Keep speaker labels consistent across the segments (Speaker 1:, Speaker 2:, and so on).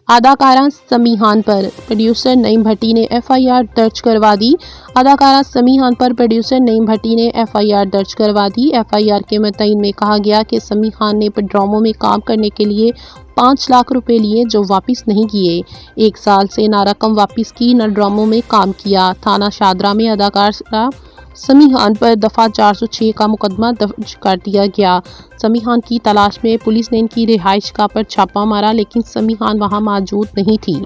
Speaker 1: اداکارہ سمی خان پر پروڈیوسر نعیم بھٹی نے F I R درج کروا دی۔ اداکارہ سمی خان پر پروڈیوسر نعیم بھٹی نے ایف آئی آر درج کروا دی۔ ایف آئی آر کے متن میں کہا گیا کہ سمی خان نے ڈراموں میں کام کرنے کے لیے 5 لاکھ روپے لیے جو واپس نہیں کیے۔ 1 سال سے نہ رقم واپس کی نہ ڈراموں میں کام کیا۔ تھانہ شاہدرہ میں اداکارہ سمی خان پر دفعہ 406 کا مقدمہ درج کر دیا گیا۔ سمی خان کی تلاش میں پولیس نے ان کی رہائش گاہ پر چھاپہ مارا لیکن سمی خان وہاں موجود نہیں تھی۔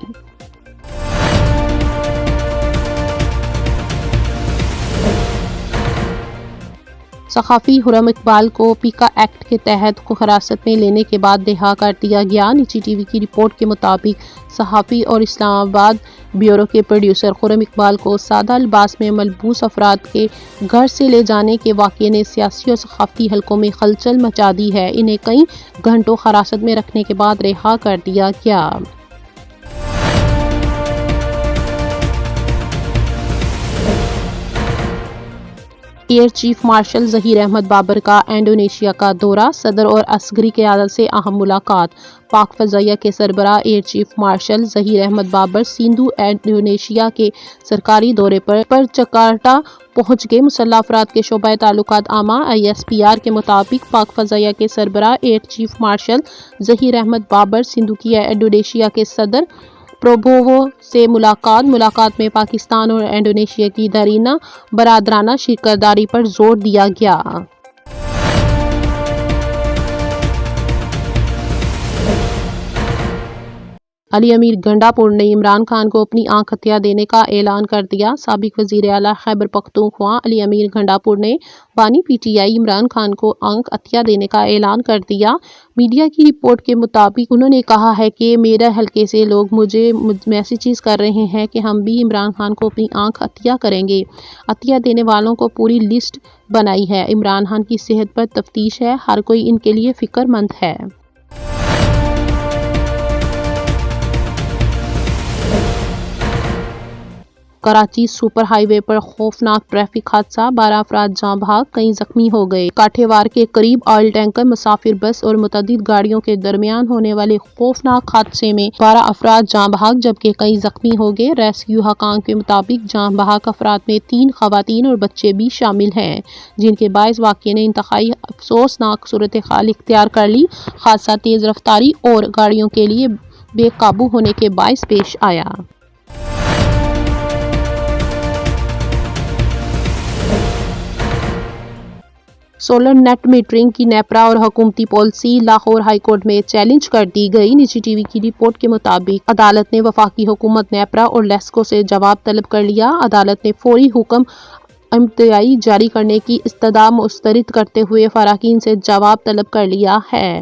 Speaker 1: صحافی خرم اقبال کو پیکا ایکٹ کے تحت حراست میں لینے کے بعد رہا کر دیا گیا۔ نجی ٹی وی کی رپورٹ کے مطابق صحافی اور اسلام آباد بیورو کے پروڈیوسر خرم اقبال کو سادہ لباس میں ملبوس افراد کے گھر سے لے جانے کے واقعے نے سیاسی اور صحافتی حلقوں میں ہلچل مچا دی ہے۔ انہیں کئی گھنٹوں حراست میں رکھنے کے بعد رہا کر دیا گیا۔ Air chief marshal Zaheer Ahmed Babar کا انڈونیشیا کا دورہ، صدر اور عسکری قیادت سے اہم ملاقات۔ پاک فضائیہ کے سربراہ air chief marshal Zaheer Ahmed Babar Sidhu Indonesia کے سرکاری دورے پر جکارتہ پہنچ گئے۔ مسلح افراد کے شعبۂ تعلقات عامہ ISPR کے مطابق پاک فضائیہ کے سربراہ air chief marshal Zaheer Ahmed Babar Sidhu کی انڈونیشیا کے صدر پربووو سے ملاقات میں پاکستان اور انڈونیشیا کی دیرینہ برادرانہ شراکت داری پر زور دیا گیا۔ علی امیر گنڈاپور نے عمران خان کو اپنی آنکھ عطیہ دینے کا اعلان کر دیا۔ سابق وزیر اعلیٰ خیبر پختونخوا علی امیر گنڈاپور نے بانی PTI عمران خان کو آنکھ عطیہ دینے کا اعلان کر دیا۔ میڈیا کی رپورٹ کے مطابق انہوں نے کہا ہے کہ میرے حلقے سے لوگ مجھے میسیجز کر رہے ہیں کہ ہم بھی عمران خان کو اپنی آنکھ عطیہ کریں گے۔ عطیہ دینے والوں کو پوری لسٹ بنائی ہے۔ عمران خان کی صحت پر تفتیش ہے، ہر کوئی ان کے لیے فکر مند ہے۔ کراچی سپر ہائی وے پر خوفناک ٹریفک حادثہ، 12 افراد جاں بحق، کئی زخمی ہو گئے۔ کاٹھیوار کے قریب آئل ٹینکر، مسافر بس اور متعدد گاڑیوں کے درمیان ہونے والے خوفناک حادثے میں 12 افراد جاں بحق جبکہ کئی زخمی ہو گئے۔ ریسکیو حکام کے مطابق جاں بحق افراد میں 3 خواتین اور بچے بھی شامل ہیں، جن کے باعث واقعے نے انتہائی افسوسناک صورتحال اختیار کر لی۔ حادثہ تیز رفتاری اور گاڑیوں کے لیے بے قابو ہونے کے باعث پیش آیا۔ سولر نیٹ میٹرنگ کی نیپرا اور حکومتی پالیسی لاہور ہائی کورٹ میں چیلنج کر دی گئی۔ نجی ٹی وی کی رپورٹ کے مطابق عدالت نے وفاقی حکومت، نیپرا اور لیسکو سے جواب طلب کر لیا۔ عدالت نے فوری حکم امتیازی جاری کرنے کی استدعا مسترد کرتے ہوئے فریقین سے جواب طلب کر لیا ہے۔